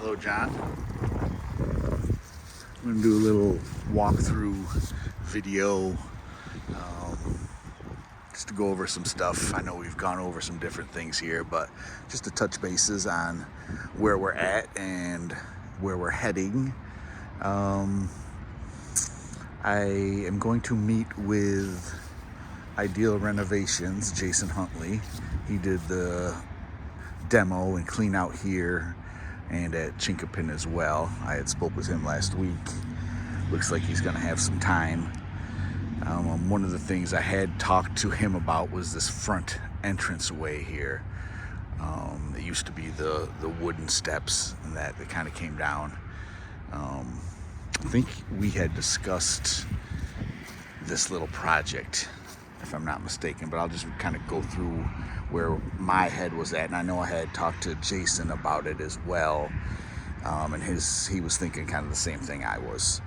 Hello, John. I'm going to do a little walkthrough video just to go over some stuff. I know we've gone over some different things here, but just to touch bases on where we're at and where we're heading. I am going to meet with Ideal Renovations, Jason Huntley. He did the demo and clean out here and at Chinkopin as well. I had spoke with him last week. Looks like he's going to have some time. One of the things I had talked to him about was this front entranceway here. It used to be the wooden steps and that kind of came down. I think we had discussed this little project, if I'm not mistaken, but I'll just kind of go through where my head was at. And I know I had talked to Jason about it as well. And he was thinking kind of the same thing I was.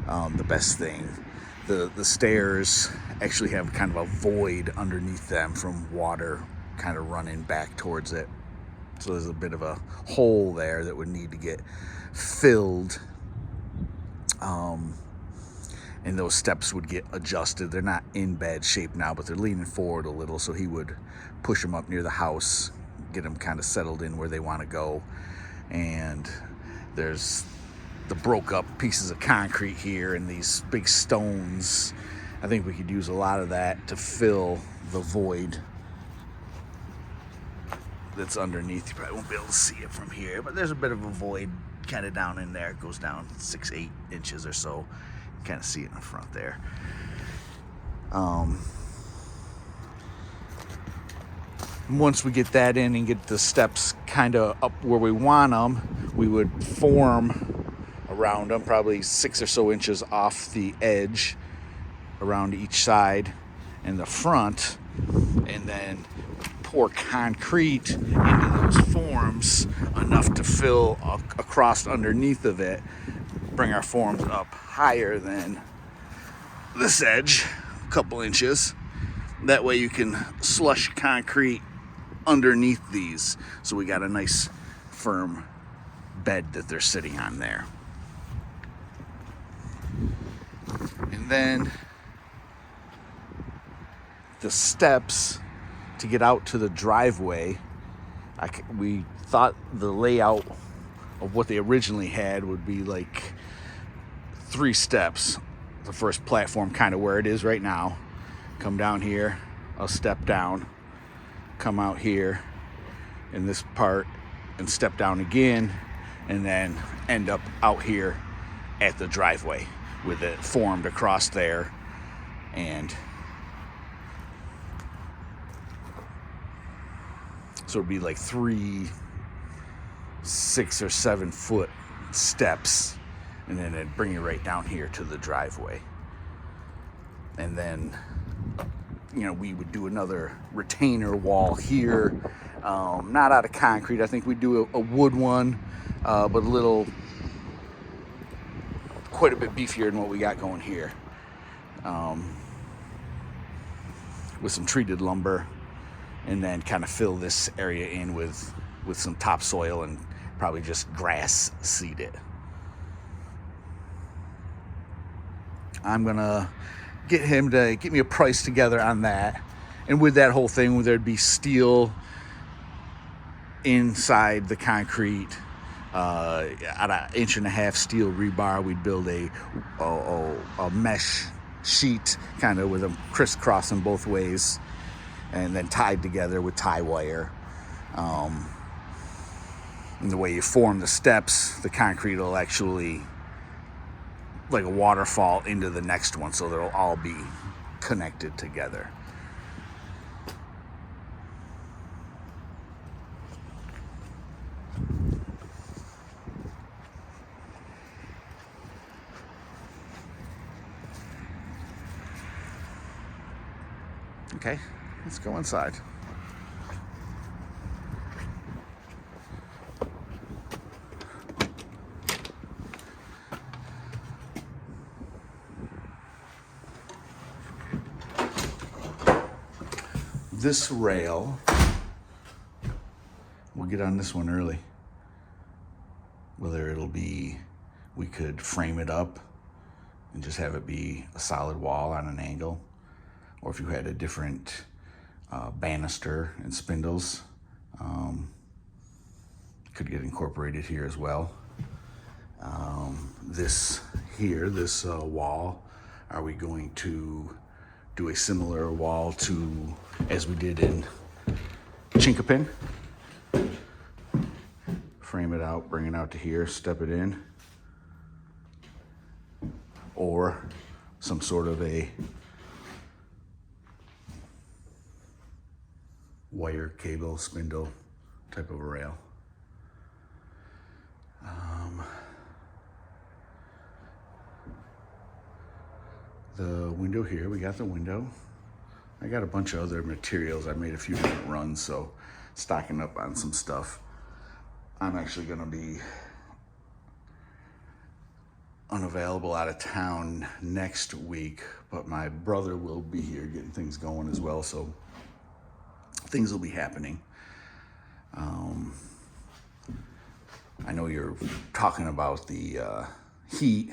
The best thing, the stairs actually have kind of a void underneath them from water kind of running back towards it. So there's a bit of a hole there that would need to get filled. And those steps would get adjusted. They're not in bad shape now, but they're leaning forward a little, so he would push them up near the house, get them kind of settled in where they want to go. And there's the broke up pieces of concrete here and these big stones. I think we could use a lot of that to fill the void that's underneath. You probably won't be able to see it from here, but there's a bit of a void kind of down in there. It goes down 6-8 inches or so. You kind of see it in the front there. Once we get that in and get the steps kind of up where we want them, we would form around them, probably 6 or so inches off the edge around each side and the front, and then pour concrete into those forms enough to fill across underneath of it, bring our forms up higher than this edge, a couple inches. That way you can slush concrete underneath these, so we got a nice firm bed that they're sitting on there. And then the steps to get out to the driveway, we thought the layout of what they originally had would be like 3 steps. The first platform kind of where it is right now. Come down here, I'll step down, come out here in this part and step down again, and then end up out here at the driveway with it formed across there. And so it'd be like 3 6 or 7 foot steps, and then it'd bring you right down here to the driveway. And then, we would do another retainer wall here, not out of concrete. I think we'd do a wood one, but quite a bit beefier than what we got going here, with some treated lumber, and then kind of fill this area in with some topsoil and probably just grass seed it. I'm gonna get him to get me a price together on that, and with that whole thing, there'd be steel inside the concrete, at 1.5 inch steel rebar. We'd build a mesh sheet kind of with them crisscrossing both ways, and then tied together with tie wire. And the way you form the steps, the concrete will actually, like a waterfall, into the next one, so they'll all be connected together. Okay, let's go inside. This rail, we'll get on this one early. whether it'll be, we could frame it up and just have it be a solid wall on an angle, or if you had a different banister and spindles, could get incorporated here as well. This wall, are we going to do a similar wall to as we did in Chinkapin? Frame it out, bring it out to here, step it in, or some sort of a wire, cable, spindle type of a rail. The window here, we got the window. I got a bunch of other materials. I made a few different runs, so stocking up on some stuff. I'm actually gonna be unavailable out of town next week, but my brother will be here getting things going as well, so things will be happening. I know you're talking about the heat,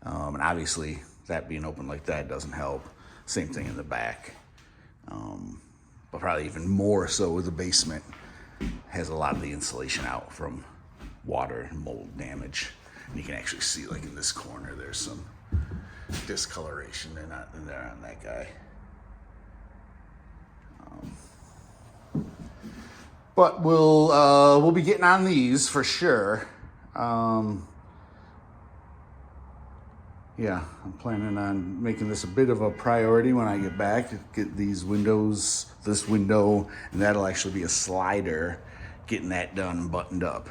and obviously that being open like that doesn't help. Same thing in the back, but probably even more so with the basement. Has a lot of the insulation out from water and mold damage. And you can actually see, like in this corner, there's some discoloration in there on that guy. But we'll be getting on these for sure. Yeah, I'm planning on making this a bit of a priority when I get back. Get these windows, this window, and that'll actually be a slider, getting that done and buttoned up.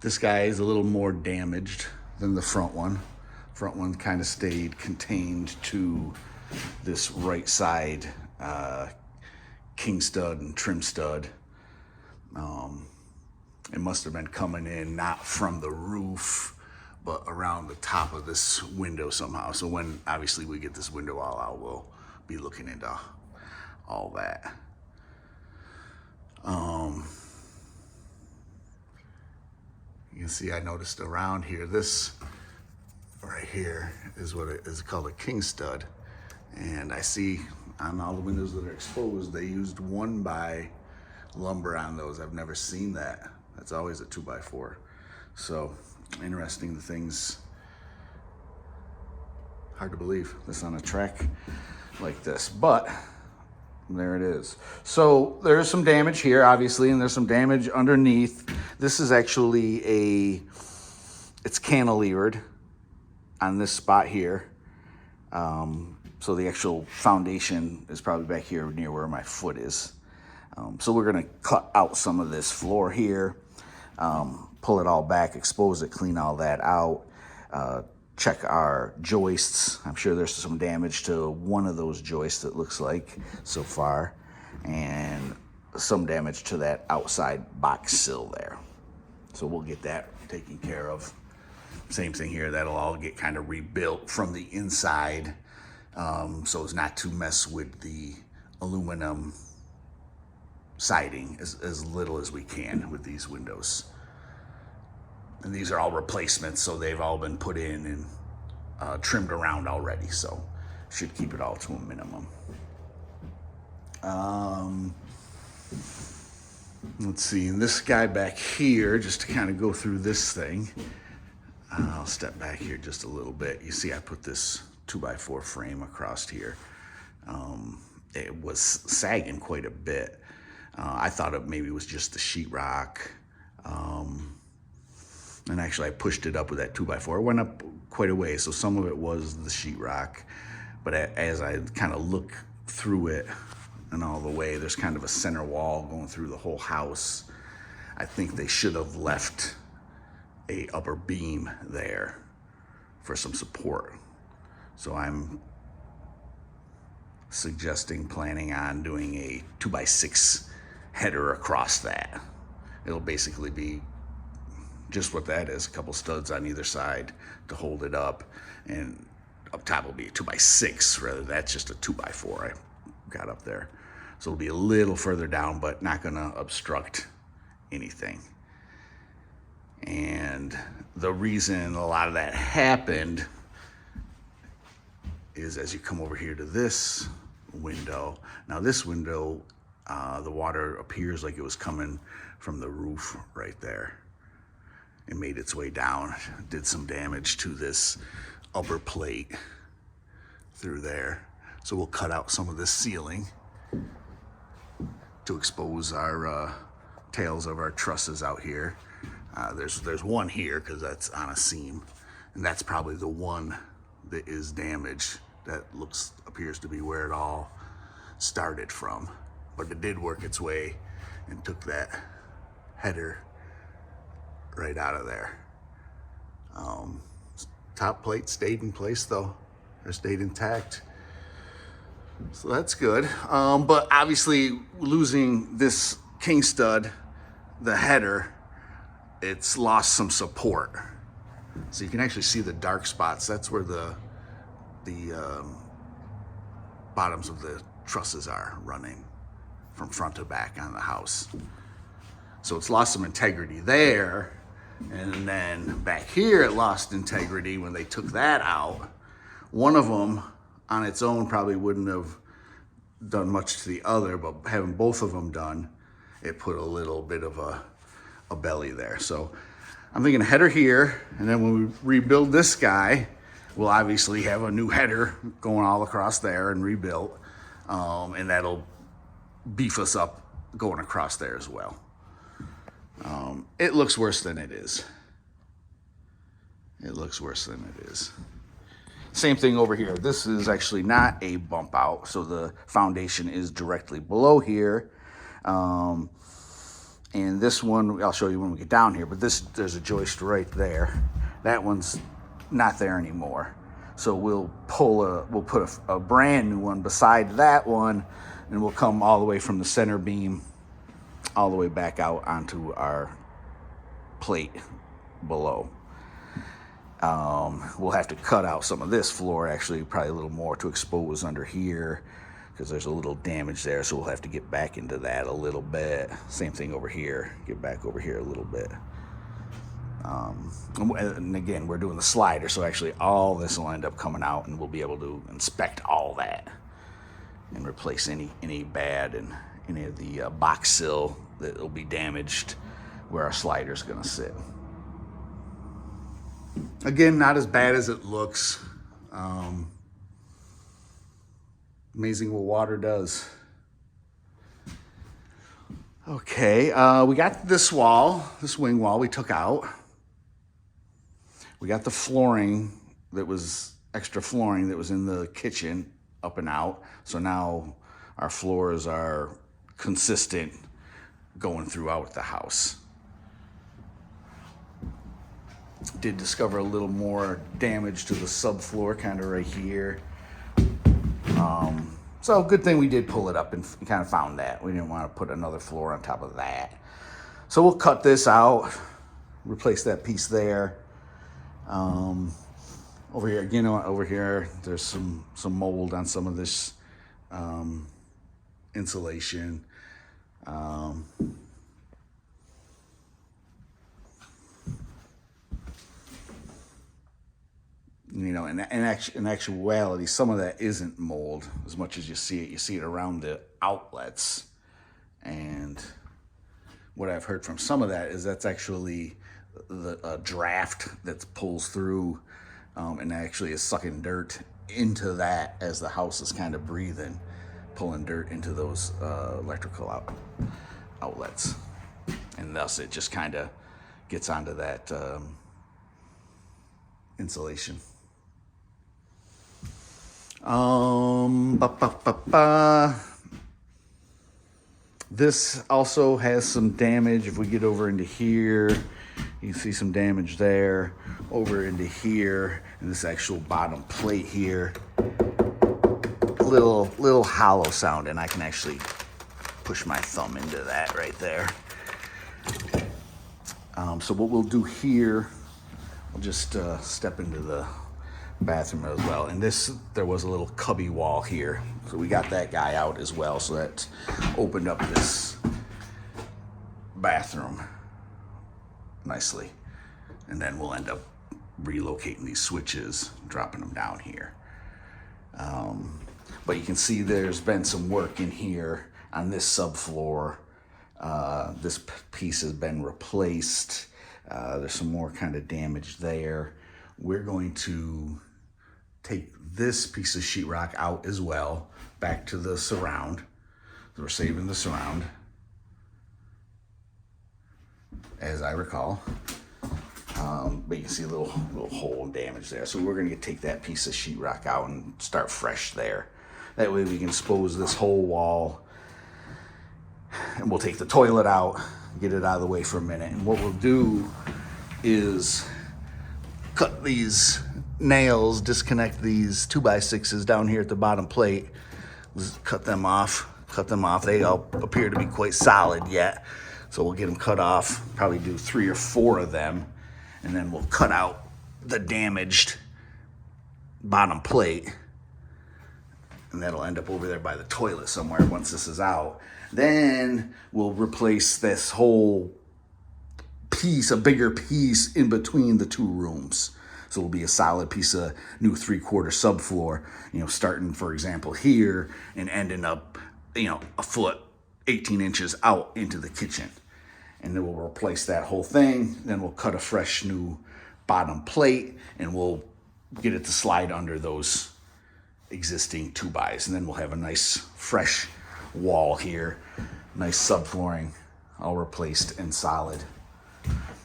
This guy is a little more damaged than the front one. Front one kind of stayed contained to this right side king stud and trim stud. It must have been coming in not from the roof, but around the top of this window somehow. So when obviously we get this window all out, we'll be looking into all that. You can see I noticed around here, this right here is what it is called a king stud. And I see on all the windows that are exposed, they used 1x lumber on those. I've never seen that. That's always a 2x4. So interesting, the things, hard to believe this on a track like this, but there it is. So there's some damage here, obviously, and there's some damage underneath. This is actually it's cantilevered on this spot here. So the actual foundation is probably back here near where my foot is. So we're gonna cut out some of this floor here, pull it all back, expose it, clean all that out, check our joists. I'm sure there's some damage to one of those joists, it looks like so far, and some damage to that outside box sill there. So we'll get that taken care of. Same thing here, that'll all get kind of rebuilt from the inside, so as not to mess with the aluminum siding as little as we can with these windows. And these are all replacements, so they've all been put in and trimmed around already, so should keep it all to a minimum. Let's see, and this guy back here, just to kind of go through this thing, I'll step back here just a little bit. You see I put this 2x4 frame across here. It was sagging quite a bit. I thought it maybe was just the sheetrock. And actually I pushed it up with that 2x4. It went up quite a way, so some of it was the sheetrock. But as I kind of look through it and all the way, there's kind of a center wall going through the whole house. I think they should have left a upper beam there for some support. So I'm planning on doing a 2x6 header across that. It'll basically be just what that is, a couple studs on either side to hold it up, and up top will be a 2x6, rather that's just a 2x4 I got up there. So it'll be a little further down, but not gonna obstruct anything. And the reason a lot of that happened is as you come over here to this window. Now this window, the water appears like it was coming from the roof right there. It made its way down, did some damage to this upper plate through there. So we'll cut out some of this ceiling to expose our tails of our trusses out here. There's one here because that's on a seam, and that's probably the one that is damaged. That appears to be where it all started from, but it did work its way and took that header right out of there. Top plate stayed in place though, or stayed intact. So that's good. But obviously losing this king stud, the header, it's lost some support. So you can actually see the dark spots. That's where the bottoms of the trusses are running from front to back on the house. So it's lost some integrity there. And then back here, it lost integrity when they took that out. One of them on its own probably wouldn't have done much to the other, but having both of them done, it put a little bit of a belly there. So I'm thinking a header here, and then when we rebuild this guy, we'll obviously have a new header going all across there and rebuilt, and that'll beef us up going across there as well. It looks worse than it is. It looks worse than it is. Same thing over here. This is actually not a bump out, so the foundation is directly below here. And this one, I'll show you when we get down here, but there's a joist right there. That one's not there anymore. So we'll put a brand new one beside that one, and we'll come all the way from the center beam all the way back out onto our plate below. We'll have to cut out some of this floor, actually probably a little more, to expose under here because there's a little damage there, so we'll have to get back into that a little bit. Same thing over here, get back over here a little bit. And again, we're doing the slider, so actually all this will end up coming out, and we'll be able to inspect all that and replace any bad and any of the box sill that will be damaged where our slider's gonna sit. Again, not as bad as it looks. Amazing what water does. Okay, we got this wall, this wing wall we took out. We got the flooring that was extra flooring that was in the kitchen up and out. So now our floors are consistent going throughout the house. Did discover a little more damage to the subfloor, kind of right here. So good thing we did pull it up and kind of found that. We didn't want to put another floor on top of that. So we'll cut this out, replace that piece there. Over here, again, over here, there's some mold on some of this insulation. You know, in actuality, some of that isn't mold as much as you see it. You see it around the outlets. And what I've heard from some of that is that's actually a draft that pulls through and actually is sucking dirt into that as the house is kind of breathing, pulling dirt into those electrical outlets. And thus it just kind of gets onto that insulation. This also has some damage. If we get over into here, you can see some damage there. Over into here, and this actual bottom plate here, a little hollow sound, and I can actually push my thumb into that right there. So what we'll do here, we'll just step into the bathroom as well. And there was a little cubby wall here, so we got that guy out as well. So that opened up bathroom nicely. And then we'll end up relocating these switches, dropping them down here. But you can see there's been some work in here on this subfloor. This piece has been replaced. There's some more kind of damage there. We're going to take this piece of sheetrock out as well, back to the surround. So we're saving the surround, as I recall. But you can see a little hole and damage there. So we're gonna take that piece of sheetrock out and start fresh there. That way we can expose this whole wall, and we'll take the toilet out, get it out of the way for a minute. And what we'll do is cut these nails, disconnect these 2x6s down here at the bottom plate. Just cut them off. They all appear to be quite solid yet. So we'll get them cut off, probably do 3 or 4 of them, and then we'll cut out the damaged bottom plate, and that'll end up over there by the toilet somewhere once this is out. Then we'll replace this whole piece, a bigger piece in between the 2 rooms. So it'll be a solid piece of new 3/4 subfloor, starting, for example, here and ending up, a foot, 18 inches out into the kitchen. And then we'll replace that whole thing. Then we'll cut a fresh new bottom plate, and we'll get it to slide under those existing 2x. And then we'll have a nice fresh wall here, nice subflooring, all replaced and solid.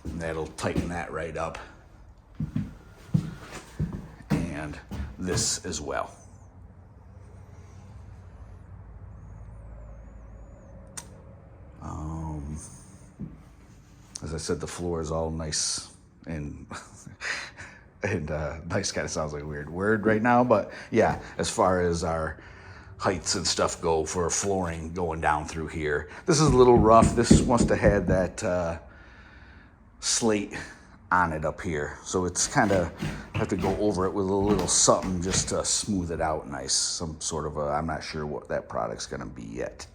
And that'll tighten that right up. And this as well. As I said, the floor is all nice and nice kind of sounds like a weird word right now, but yeah, as far as our heights and stuff go for flooring going down through here, this is a little rough. This must have had that slate on it up here, so it's kind of have to go over it with a little something just to smooth it out nice. Some sort of I'm not sure what that product's gonna be yet,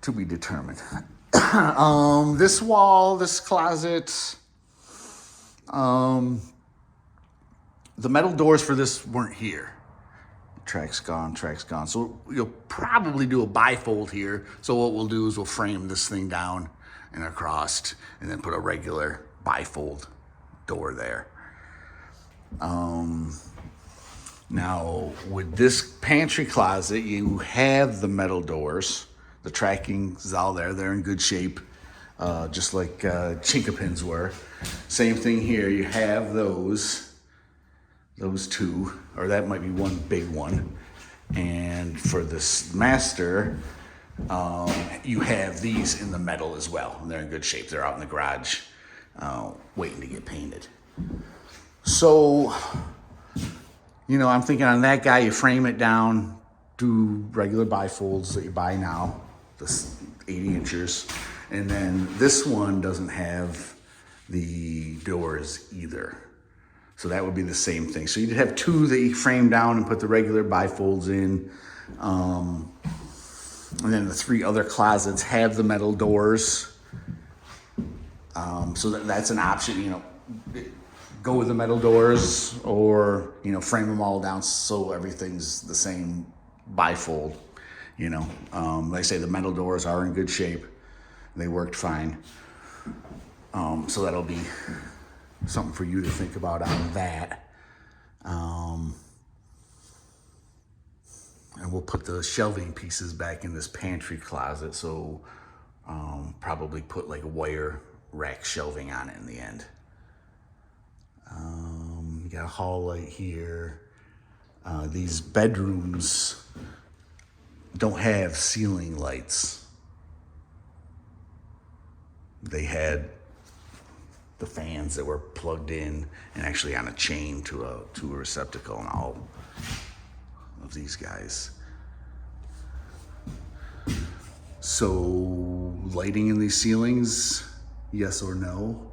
to be determined. This wall, this closet, the metal doors for this weren't here. Track's gone. So you'll probably do a bifold here. So what we'll do is we'll frame this thing down and across, and then put a regular bifold door there. Now with this pantry closet, you have the metal doors. The tracking's all there. They're in good shape, just like chinkapins were. Same thing here. You have those 2, or that might be one big one. And for this master, you have these in the metal as well. And they're in good shape. They're out in the garage, waiting to get painted. So, I'm thinking on that guy, you frame it down, do regular bifolds that you buy now, this 80 inches. And then this one doesn't have the doors either. So that would be the same thing. So you'd have 2 that you frame down and put the regular bifolds in. And then the 3 other closets have the metal doors. So that's an option, go with the metal doors, or, frame them all down so everything's the same bifold. Like I say, the metal doors are in good shape. They worked fine. So that'll be something for you to think about on that. And we'll put the shelving pieces back in this pantry closet. So probably put like a wire rack shelving on it in the end. You got a hall light here. These bedrooms don't have ceiling lights. They had the fans that were plugged in and actually on a chain to a receptacle and all of these guys. So lighting in these ceilings, yes or no?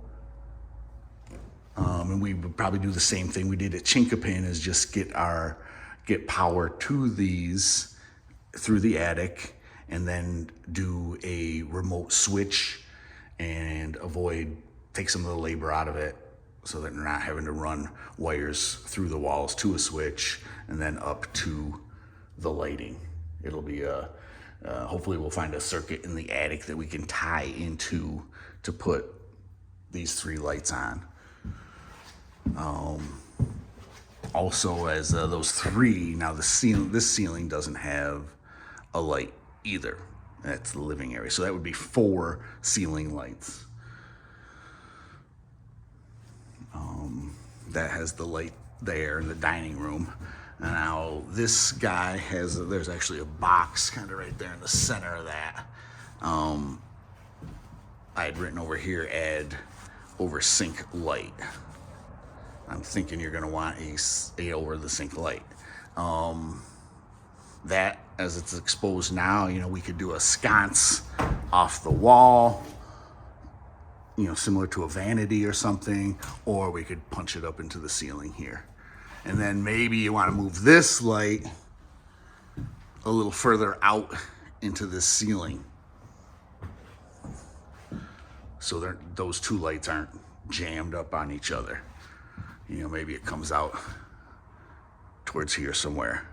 And we would probably do the same thing we did at Chinkapin, is just get power to these through the attic, and then do a remote switch and take some of the labor out of it so that they're not having to run wires through the walls to a switch and then up to the lighting. It'll be hopefully we'll find a circuit in the attic that we can tie into to put these 3 lights on. Also, as those 3, now this ceiling doesn't have a light either. That's the living area. So that would be 4 ceiling lights. That has the light there in the dining room. Now this guy there's actually a box kind of right there in the center of that. I had written over here, add over sink light. I'm thinking you're gonna want a over the sink light. That, as it's exposed now, we could do a sconce off the wall, similar to a vanity or something, or we could punch it up into the ceiling here. And then maybe you want to move this light a little further out into this ceiling, so those 2 lights aren't jammed up on each other. Maybe it comes out towards here somewhere.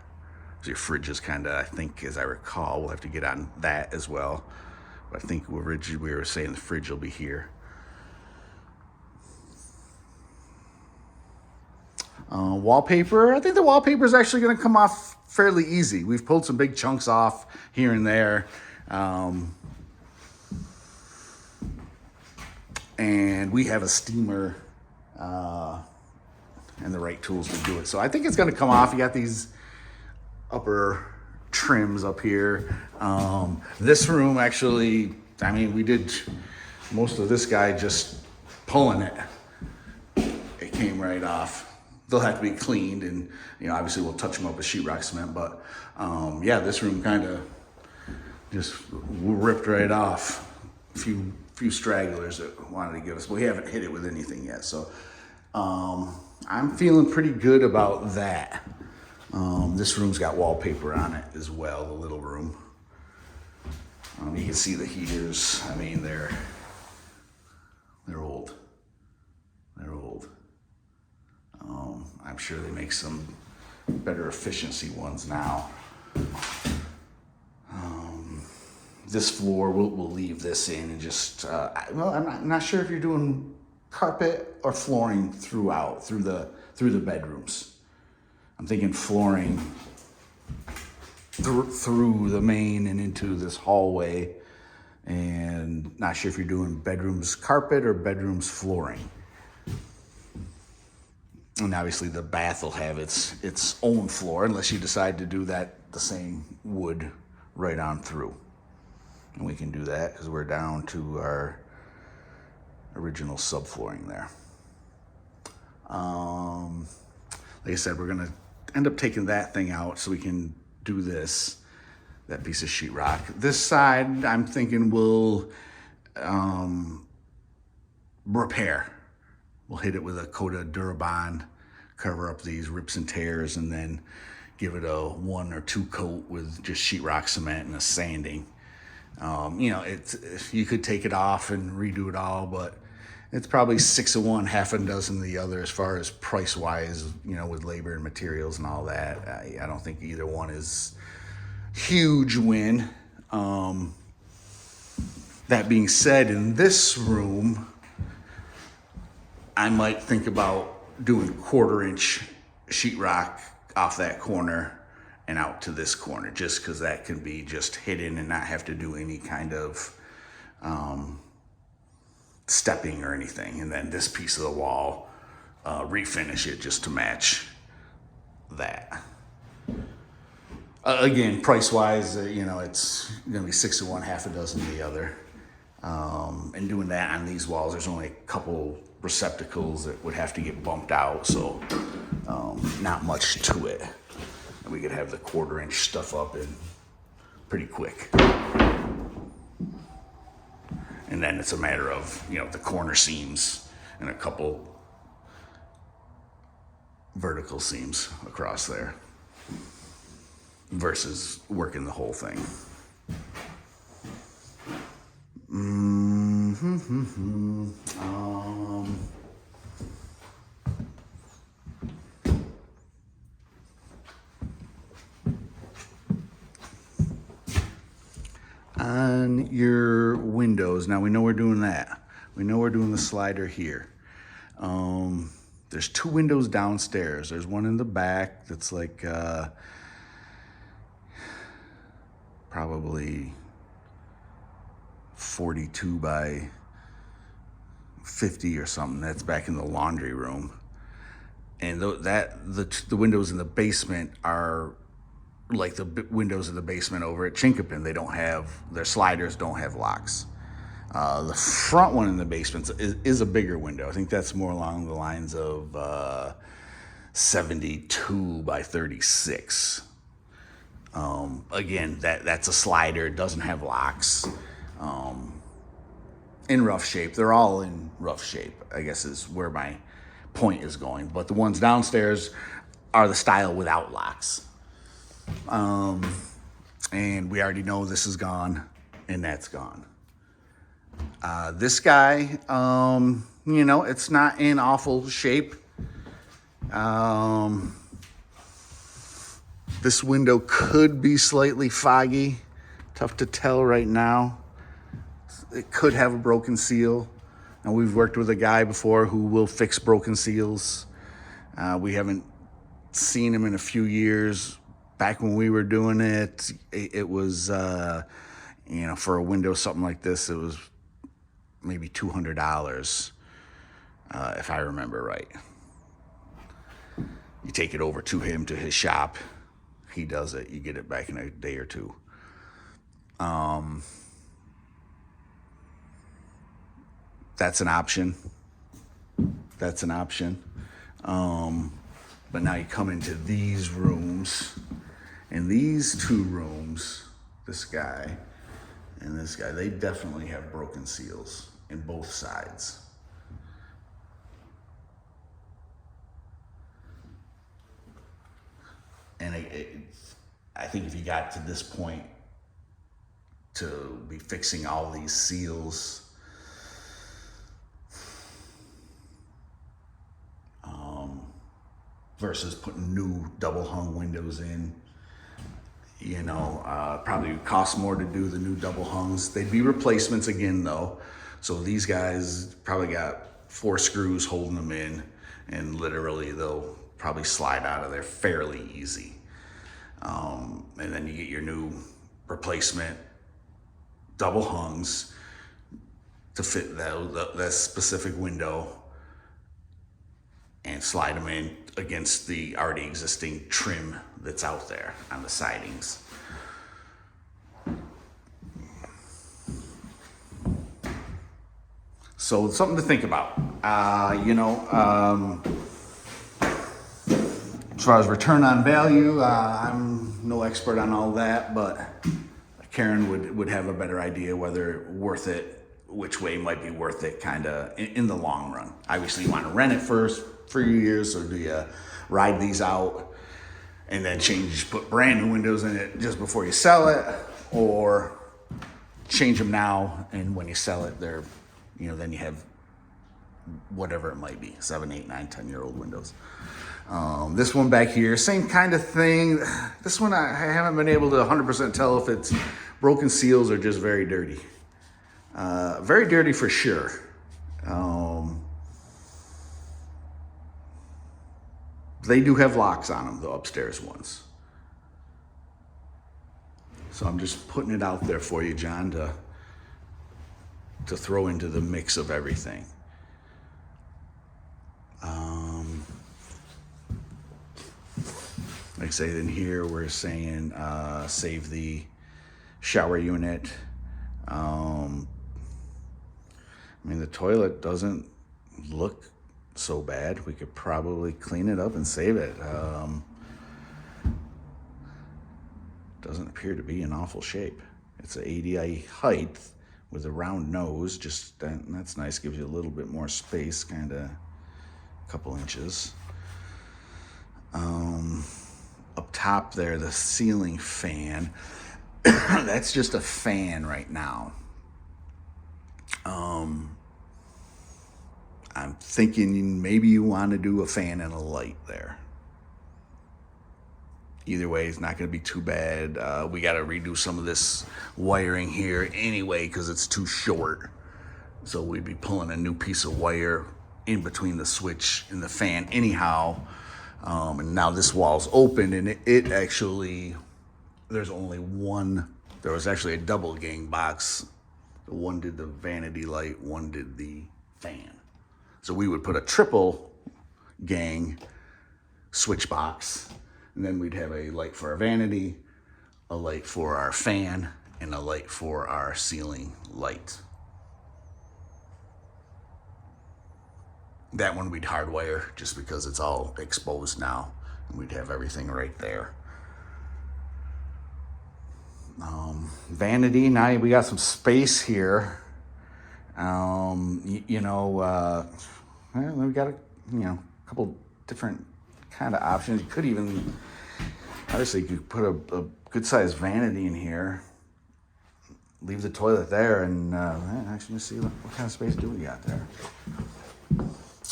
So your fridge is kind of, I think, as I recall, we'll have to get on that as well. But I think originally we were saying the fridge will be here. Wallpaper, I think the wallpaper is actually going to come off fairly easy. We've pulled some big chunks off here and there. And we have a steamer and the right tools to do it. So I think it's going to come off. You got these upper trims up here. This room actually, we did most of this guy just pulling it. It came right off. They'll have to be cleaned, and obviously we'll touch them up with sheetrock cement. But this room kind of just ripped right off. A few stragglers that wanted to give us, but we haven't hit it with anything yet. So I'm feeling pretty good about that. This room's got wallpaper on it as well, the little room. You can see the heaters. They're old. They're old. I'm sure they make some better efficiency ones now. This floor, we'll leave this in and just, I'm not sure if you're doing carpet or flooring through the bedrooms. I'm thinking flooring through the main and into this hallway, and not sure if you're doing bedrooms carpet or bedrooms flooring. And obviously the bath will have its own floor, unless you decide to do the same wood right on through. And we can do that because we're down to our original subflooring there. Like I said, we're gonna end up taking that thing out so we can do that piece of sheetrock. This side, I'm thinking we'll repair. We'll hit it with a coat of Durabond, cover up these rips and tears, and then give it a 1 or 2 coat with just sheetrock cement and a sanding. You could take it off and redo it all, but it's probably 6 of one, half a dozen of the other as far as price wise, with labor and materials and all that. I don't think either one is huge win. That being said, in this room, I might think about doing 1/4-inch sheetrock off that corner and out to this corner, just because that can be just hidden and not have to do any kind of stepping or anything. And then this piece of the wall, refinish it just to match that. Again, price wise, it's gonna be 6 of one, half a dozen of the other. And doing that on these walls, there's only a couple receptacles that would have to get bumped out, so not much to it. And we could have the 1/4-inch stuff up in pretty quick. And then it's a matter of, the corner seams and a couple vertical seams across there versus working the whole thing. On your windows, now we know we're doing that. We know we're doing the slider here. There's 2 windows downstairs. There's one in the back that's like probably 42 by 50 or something. That's back in the laundry room. And the windows in the basement are like the windows in the basement over at Chinkopin. Their sliders don't have locks. The front one in the basement is a bigger window. I think that's more along the lines of 72 by 36. Again, that's a slider. It doesn't have locks. In rough shape. They're all in rough shape, I guess is where my point is going. But the ones downstairs are the style without locks. And we already know this is gone and that's gone. This guy, it's not in awful shape. This window could be slightly foggy. Tough to tell right now. It could have a broken seal. Now, we've worked with a guy before who will fix broken seals. We haven't seen him in a few years. Back when we were doing it, it was, for a window, something like this, it was maybe $200, if I remember right. You take it over to him, to his shop. He does it. You get it back in a day or two. That's an option. But now you come into these rooms. In these 2 rooms, this guy and this guy, they definitely have broken seals in both sides. And I think if you got to this point to be fixing all these seals, versus putting new double hung windows in, probably would cost more to do the new double hungs. They'd be replacements again though. So these guys probably got 4 screws holding them in, and literally they'll probably slide out of there fairly easy. And then you get your new replacement double hungs to fit that specific window and slide them in against the already existing trim that's out there on the sidings. So it's something to think about. As far as return on value, I'm no expert on all that, but Karen would have a better idea whether worth it, which way might be worth it kind of in the long run. Obviously you want to rent it first for a few years, or do you ride these out and then put brand new windows in it just before you sell it, or change them now, and when you sell it, then you have whatever it might be, 7, 8, 9, 10-year-old windows. This one back here, same kind of thing. This one I haven't been able to 100% tell if it's broken seals or just very dirty. Very dirty for sure. They do have locks on them, the upstairs ones. So I'm just putting it out there for you, John, to throw into the mix of everything. Like I say, in here we're saying save the shower unit. The toilet doesn't look so bad. We could probably clean it up and save it. Doesn't appear to be in awful shape. It's an ADI height with a round nose. That's nice. Gives you a little bit more space, kind of a couple inches. Up top there, the ceiling fan. That's just a fan right now. I'm thinking maybe you want to do a fan and a light there. Either way, it's not going to be too bad. We got to redo some of this wiring here anyway because it's too short. So we'd be pulling a new piece of wire in between the switch and the fan anyhow. And now this wall's open, and it actually, there's only one. There was actually a double gang box. One did the vanity light, one did the fan. So we would put a triple gang switch box, and then we'd have a light for our vanity, a light for our fan, and a light for our ceiling light. That one we'd hardwire just because it's all exposed now, and we'd have everything right there. Vanity, now we got some space here. Well, we got a couple different kind of options. You could even, obviously, you could put a good sized vanity in here, leave the toilet there, and actually see what kind of space do we got there.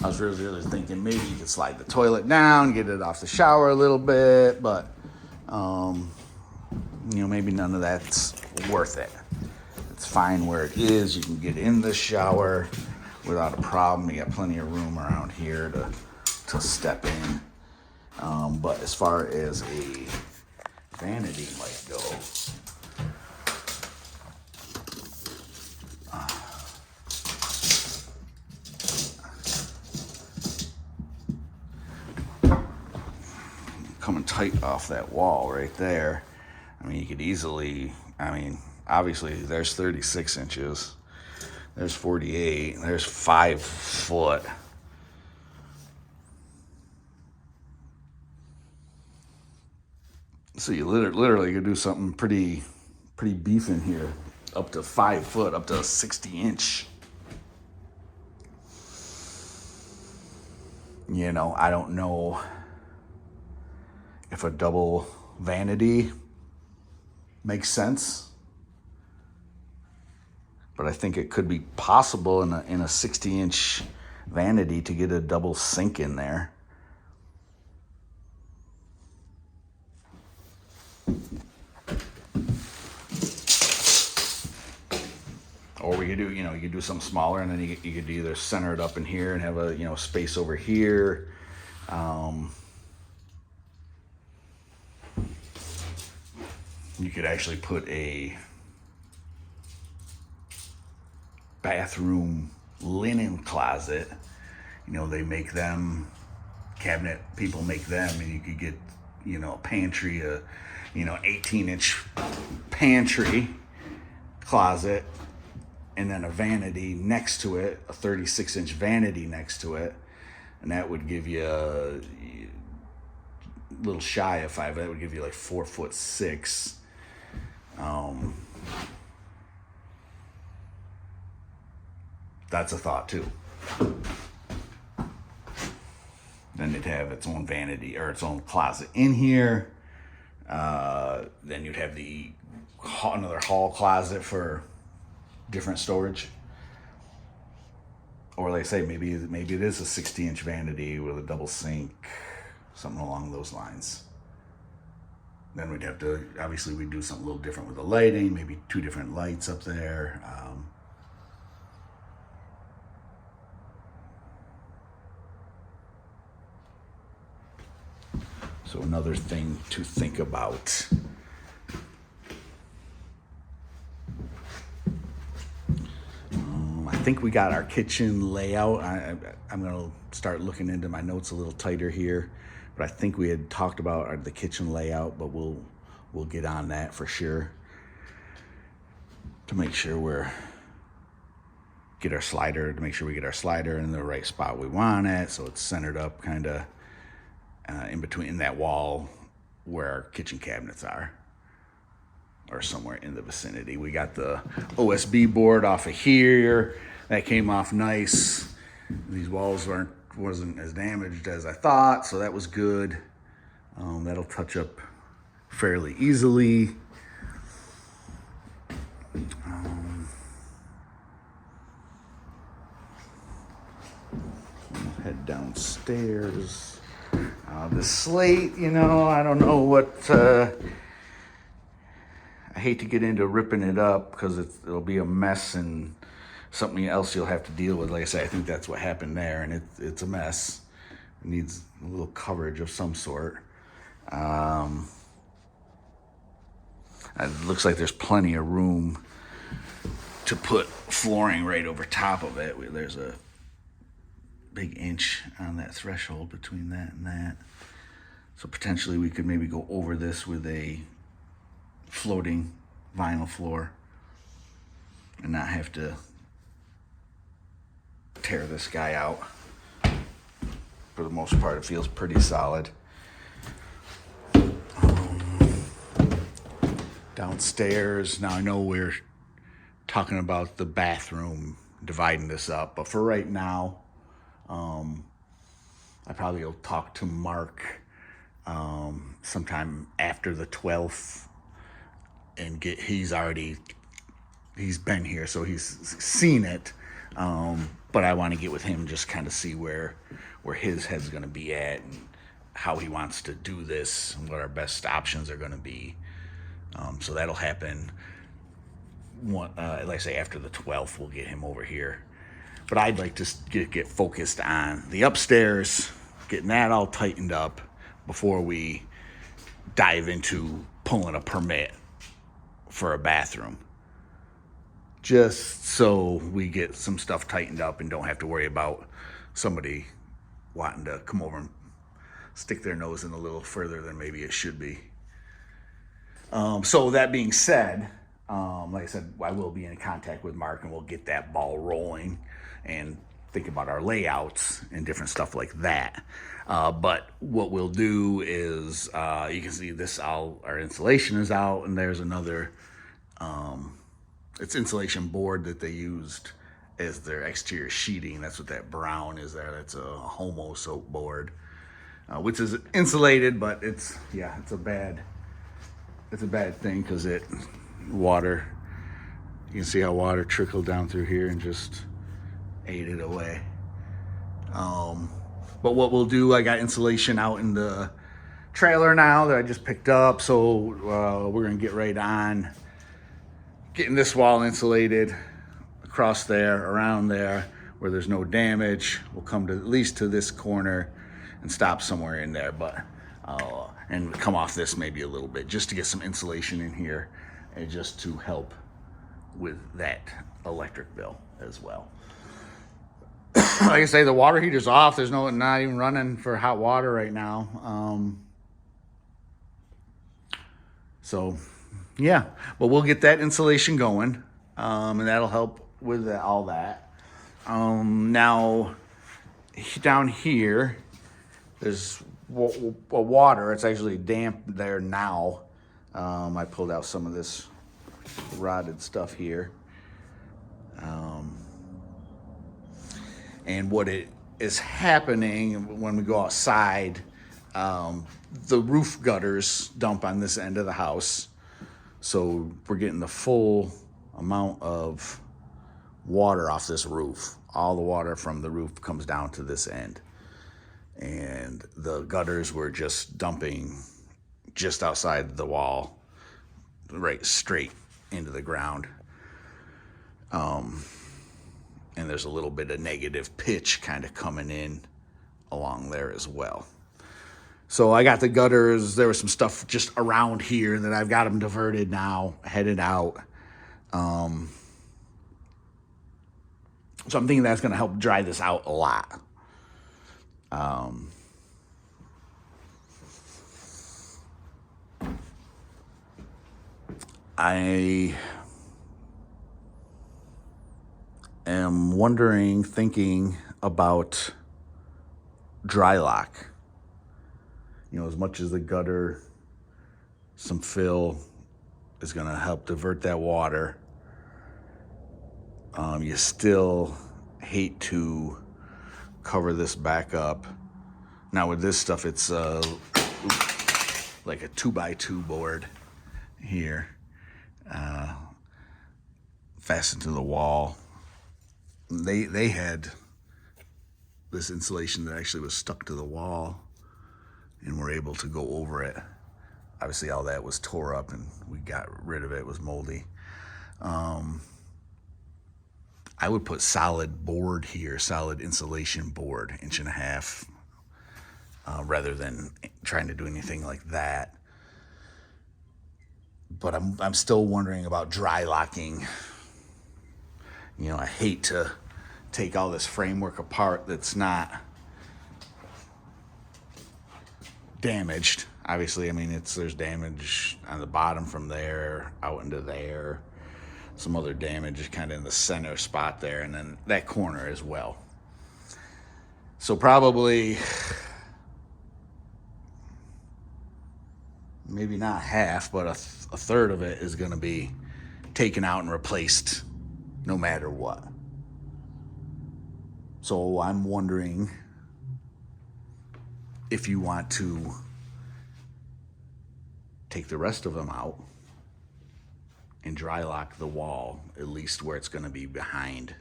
I was really thinking maybe you could slide the toilet down, get it off the shower a little bit, but maybe none of that's worth it. It's fine where it is. You can get in the shower without a problem. You got plenty of room around here to step in. But as far as a vanity might go, coming tight off that wall right there. I mean, you could easily, obviously there's 36 inches, there's 48, there's 5 foot. So you literally could do something pretty beef in here, up to 5 foot, up to a 60 inch. I don't know if a double vanity makes sense, but I think it could be possible in a 60-inch vanity to get a double sink in there. Or we could do, you could do something smaller, and then you could either center it up in here and have a space over here. You could actually put a bathroom linen closet. They make them, cabinet people make them, and you could get, a pantry, 18-inch pantry closet, and then a vanity next to it, a 36-inch vanity next to it, and that would give you a little shy of 5. That would give you like 4'6". That's a thought too. Then it'd have its own vanity or its own closet in here. Then you'd have another hall closet for different storage. Or like I say, maybe it is a 60-inch vanity with a double sink, something along those lines. Then we'd have to, obviously we'd do something a little different with the lighting, maybe 2 different lights up there. So another thing to think about. I think we got our kitchen layout. I'm going to start looking into my notes a little tighter here. But I think we had talked about the kitchen layout, but we'll get on that for sure to make sure we get our slider in the right spot we want it, so it's centered up kind of in between that wall where our kitchen cabinets are, or somewhere in the vicinity. We got the OSB board off of here. That came off nice. These walls wasn't as damaged as I thought, so that was good. That'll touch up fairly easily. We'll head downstairs. The slate, I don't know what. I hate to get into ripping it up because it'll be a mess and something else you'll have to deal with. Like I say, I think that's what happened there, and it's a mess. It needs a little coverage of some sort. It looks like there's plenty of room to put flooring right over top of it. There's a big inch on that threshold between that and that. So potentially we could maybe go over this with a floating vinyl floor and not have to tear this guy out. For the most part, it feels pretty solid. Downstairs, now I know we're talking about the bathroom, dividing this up, but for right now, I probably will talk to Mark sometime after the 12th and he's been here, so he's seen it, but I want to get with him, just kind of see where his head's going to be at and how he wants to do this and what our best options are going to be. So that'll happen, like I say, after the 12th, we'll get him over here. But I'd like to get focused on the upstairs, getting that all tightened up before we dive into pulling a permit for a bathroom. Just so we get some stuff tightened up and don't have to worry about somebody wanting to come over and stick their nose in a little further than maybe it should be. So that being said, like I said, I will be in contact with Mark and we'll get that ball rolling and think about our layouts and different stuff like that. But what we'll do is, you can see this, our insulation is out, and there's another, it's insulation board that they used as their exterior sheeting. That's what that brown is there. That's a Homo soap board, which is insulated, but it's a bad thing because water, you can see how water trickled down through here and just ate it away. But what we'll do, I got insulation out in the trailer now that I just picked up, so we're gonna get right on getting this wall insulated across there, around there, where there's no damage. We'll come to at least to this corner and stop somewhere in there, but and come off this maybe a little bit just to get some insulation in here and just to help with that electric bill as well. Like I say, the water heater's off. There's not even running for hot water right now. So yeah, but we'll get that insulation going, and that'll help with all that. Now down here, there's water. It's actually damp there now. I pulled out some of this rotted stuff here. And what it is happening when we go outside, the roof gutters dump on this end of the house. So we're getting the full amount of water off this roof. All the water from the roof comes down to this end. And the gutters were just dumping just outside the wall, right straight into the ground. And there's a little bit of negative pitch kind of coming in along there as well. So I got the gutters. There was some stuff just around here that I've got them diverted now, headed out. So I'm thinking that's going to help dry this out a lot. I am thinking about dry lock. As much as the gutter, some fill is going to help divert that water. You still hate to cover this back up. Now with this stuff, it's like a 2x2 board here, fastened to the wall. They had this insulation that actually was stuck to the wall, and we're able to go over it. Obviously all that was tore up and we got rid of it. It was moldy. I would put solid board here, solid insulation board, 1.5 inches, rather than trying to do anything like that. But I'm still wondering about dry locking. You know, I hate to take all this framework apart that's not damaged. Obviously, I mean, there's damage on the bottom from there out into there. Some other damage kind of in the center spot there, and then that corner as well. So probably, maybe not half, but a third of it is going to be taken out and replaced no matter what. So I'm wondering if you want to take the rest of them out and dry lock the wall, at least where it's going to be behind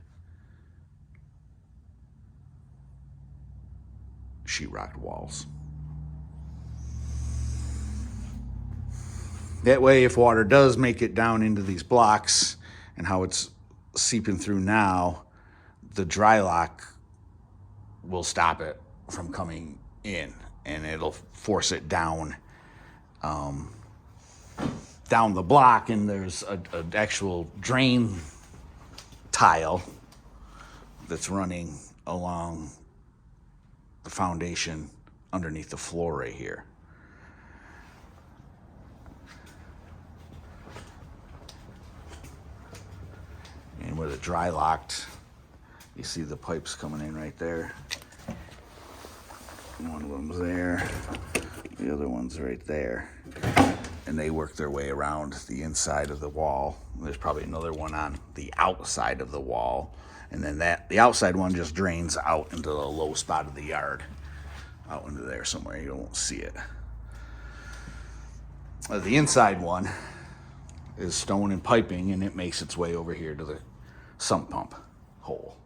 sheetrock walls. That way, if water does make it down into these blocks and how it's seeping through now, the dry lock will stop it from coming in, and it'll force it down down the block. And there's an actual drain tile that's running along the foundation underneath the floor right here. And with it dry locked, you see the pipes coming in right there. One of them's there, the other one's right there. And they work their way around the inside of the wall. There's probably another one on the outside of the wall. And then the outside one just drains out into the low spot of the yard, out into there somewhere. You won't see it. The inside one is stone and piping, and it makes its way over here to the sump pump hole.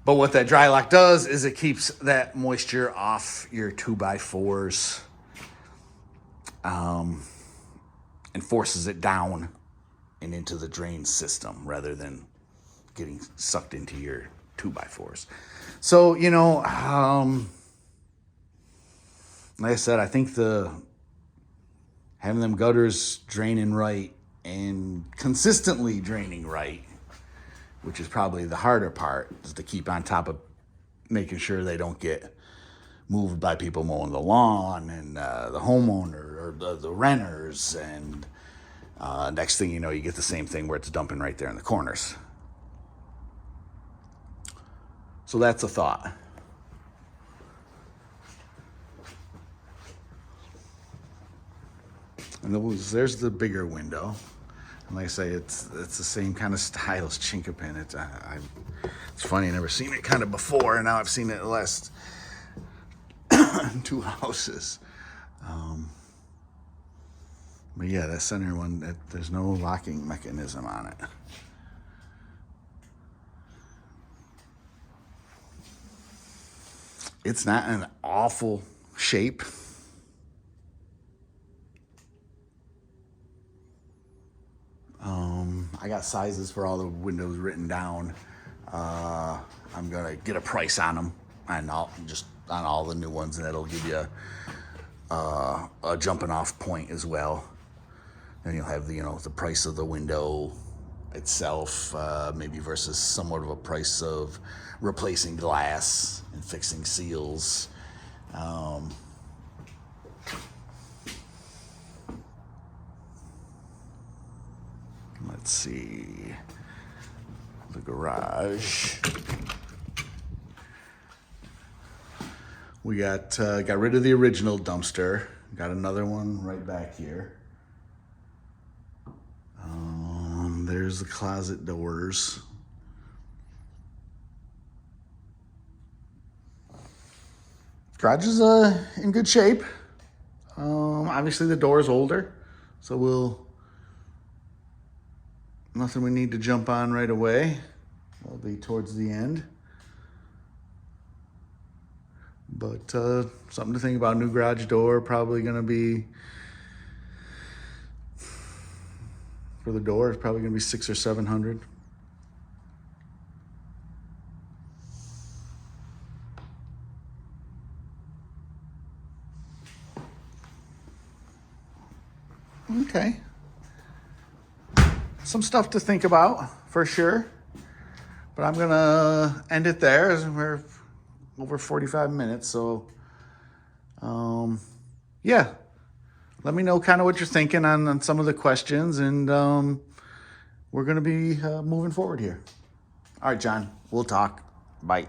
But what that dry lock does is it keeps that moisture off your 2x4s, and forces it down and into the drain system rather than getting sucked into your 2x4s. So, you know, like I said, I think having them gutters draining right and consistently draining right, which is probably the harder part, is to keep on top of making sure they don't get moved by people mowing the lawn and the homeowner or the renters. And next thing you know, you get the same thing where it's dumping right there in the corners. So that's a thought. And there's the bigger window. And like I say, it's the same kind of style as Chinkapin. It's funny, I've never seen it kind of before, and now I've seen it the last 2 houses. But yeah, that center one, there's no locking mechanism on it. It's not an awful shape. I got sizes for all the windows written down. I'm gonna get a price on them, and just on all the new ones, and that'll give you a jumping off point as well. Then you'll have the price of the window itself, maybe versus somewhat of a price of replacing glass and fixing seals. Let's see, the garage. We got rid of the original dumpster. Got another one right back here. There's the closet doors. Garage is in good shape. Obviously the door is older, so nothing we need to jump on right away. That'll be towards the end. But something to think about. New garage door, probably going to be, for the door, it's probably going to be $600 or $700. Okay. Some stuff to think about, for sure. But I'm going to end it there, as we're over 45 minutes. So, yeah. Let me know kind of what you're thinking on some of the questions. And we're going to be moving forward here. All right, John. We'll talk. Bye.